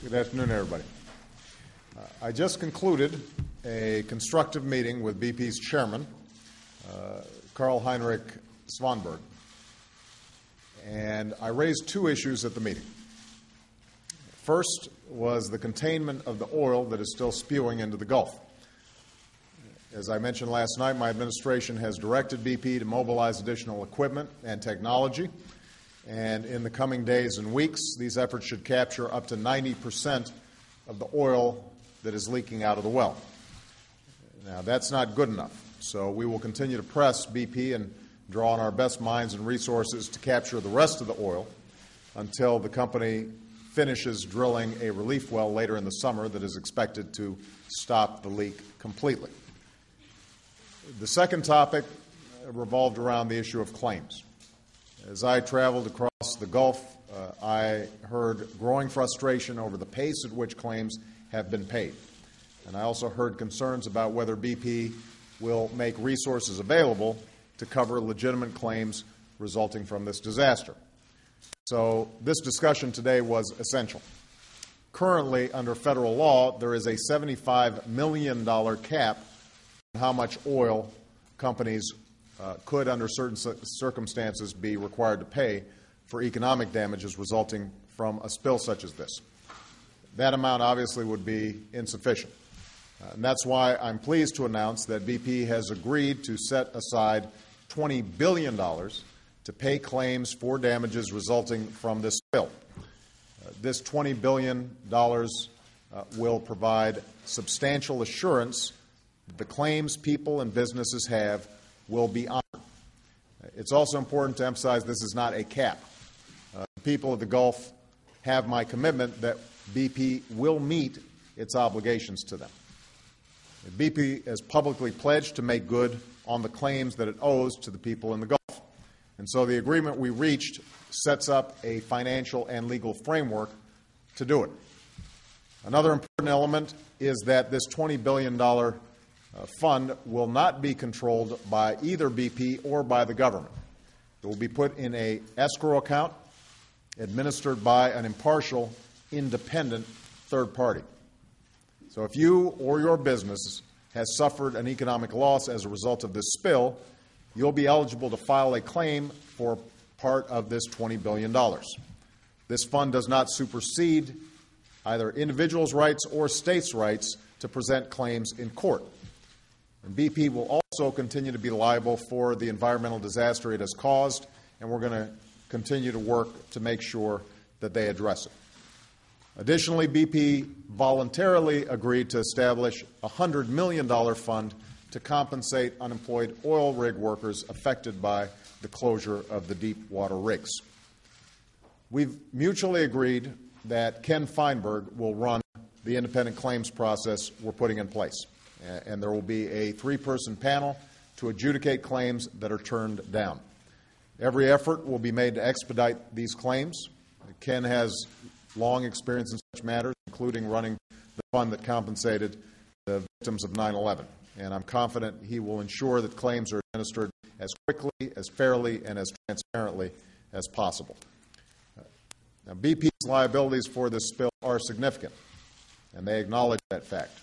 Good afternoon, everybody. I just concluded a constructive meeting with BP's chairman, Karl-Heinrich Svanberg, and I raised two issues at the meeting. First was the containment of the oil that is still spewing into the Gulf. As I mentioned last night, my administration has directed BP to mobilize additional equipment and technology, and in the coming days and weeks, these efforts should capture up to 90% of the oil that is leaking out of the well. Now, that's not good enough, so we will continue to press BP and draw on our best minds and resources to capture the rest of the oil until the company finishes drilling a relief well later in the summer that is expected to stop the leak completely. The second topic revolved around the issue of claims. As I traveled across the Gulf, I heard growing frustration over the pace at which claims have been paid. And I also heard concerns about whether BP will make resources available to cover legitimate claims resulting from this disaster. So this discussion today was essential. Currently, under federal law, there is a $75 million cap on how much oil companies could, under certain circumstances, be required to pay for economic damages resulting from a spill such as this. That amount obviously would be insufficient. And that's why I'm pleased to announce that BP has agreed to set aside $20 billion to pay claims for damages resulting from this spill. This $20 billion will provide substantial assurance that the claims people and businesses have will be honored. It's also important to emphasize this is not a cap. The people of the Gulf have my commitment that BP will meet its obligations to them. BP has publicly pledged to make good on the claims that it owes to the people in the Gulf. And so the agreement we reached sets up a financial and legal framework to do it. Another important element is that this $20 billion fund will not be controlled by either BP or by the government. It will be put in an escrow account administered by an impartial, independent third party. So if you or your business has suffered an economic loss as a result of this spill, you'll be eligible to file a claim for part of this $20 billion. This fund does not supersede either individuals' rights or states' rights to present claims in court. And BP will also continue to be liable for the environmental disaster it has caused, and we're going to continue to work to make sure that they address it. Additionally, BP voluntarily agreed to establish a $100 million fund to compensate unemployed oil rig workers affected by the closure of the deep water rigs. We've mutually agreed that Ken Feinberg will run the independent claims process we're putting in place, and there will be a three-person panel to adjudicate claims that are turned down. Every effort will be made to expedite these claims. Ken has long experience in such matters, including running the fund that compensated the victims of 9/11. And I'm confident he will ensure that claims are administered as quickly, as fairly, and as transparently as possible. Now, BP's liabilities for this spill are significant, and they acknowledge that fact.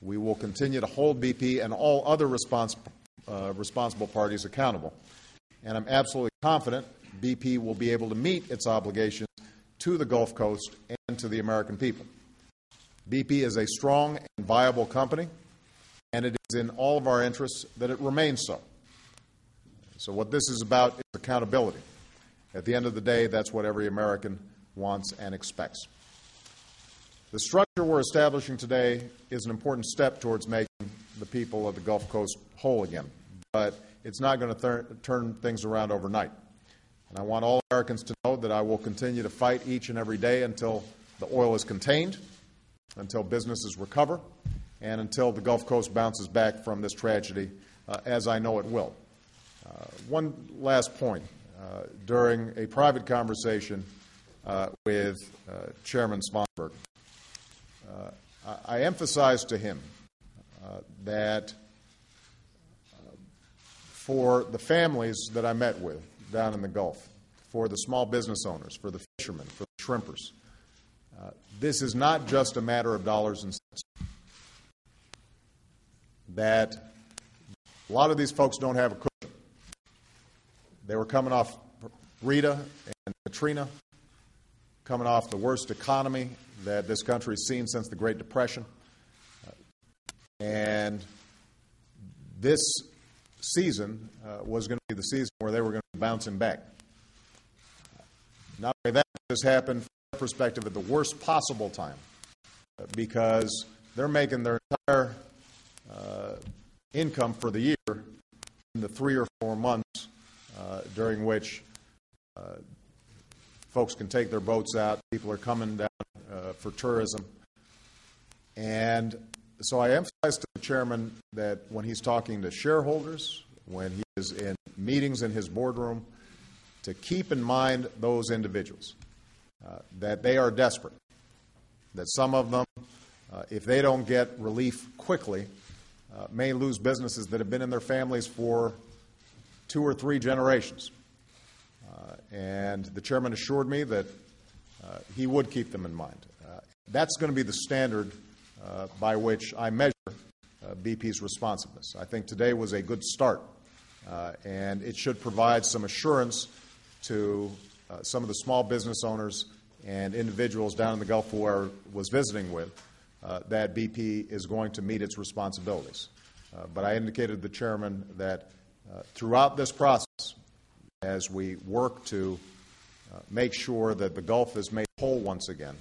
We will continue to hold BP and all other responsible parties accountable. And I'm absolutely confident BP will be able to meet its obligations to the Gulf Coast and to the American people. BP is a strong and viable company, and it is in all of our interests that it remains so. So what this is about is accountability. At the end of the day, that's what every American wants and expects. The structure we're establishing today is an important step towards making the people of the Gulf Coast whole again, but it's not going to turn things around overnight. And I want all Americans to know that I will continue to fight each and every day until the oil is contained, until businesses recover, and until the Gulf Coast bounces back from this tragedy, as I know it will. One last point. During a private conversation with Chairman Svanberg, I emphasized to him that for the families that I met with down in the Gulf, for the small business owners, for the fishermen, for the shrimpers, This is not just a matter of dollars and cents. That a lot of these folks don't have a cushion. They were coming off Rita and Katrina, coming off the worst economy that this country has seen since the Great Depression. And this season was going to be the season where they were going to be bouncing back. Not only that, this happened from their perspective at the worst possible time because they're making their entire income for the year in the 3 or 4 months during which folks can take their boats out. People are coming down for tourism. And so I emphasize to the chairman that when he's talking to shareholders, when he is in meetings in his boardroom, to keep in mind those individuals, that they are desperate, that some of them, if they don't get relief quickly, may lose businesses that have been in their families for 2 or 3 generations. And the chairman assured me that he would keep them in mind. That's going to be the standard by which I measure BP's responsiveness. I think today was a good start, and it should provide some assurance to some of the small business owners and individuals down in the Gulf who I was visiting with that BP is going to meet its responsibilities. But I indicated to the chairman that throughout this process, as we work to make sure that the Gulf is made whole once again,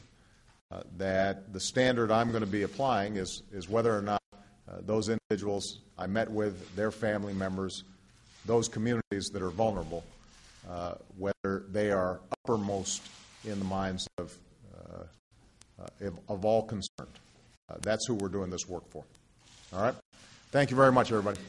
that the standard I'm going to be applying is whether or not those individuals I met with, their family members, those communities that are vulnerable, whether they are uppermost in the minds of all concerned. That's who we're doing this work for. All right? Thank you very much, everybody.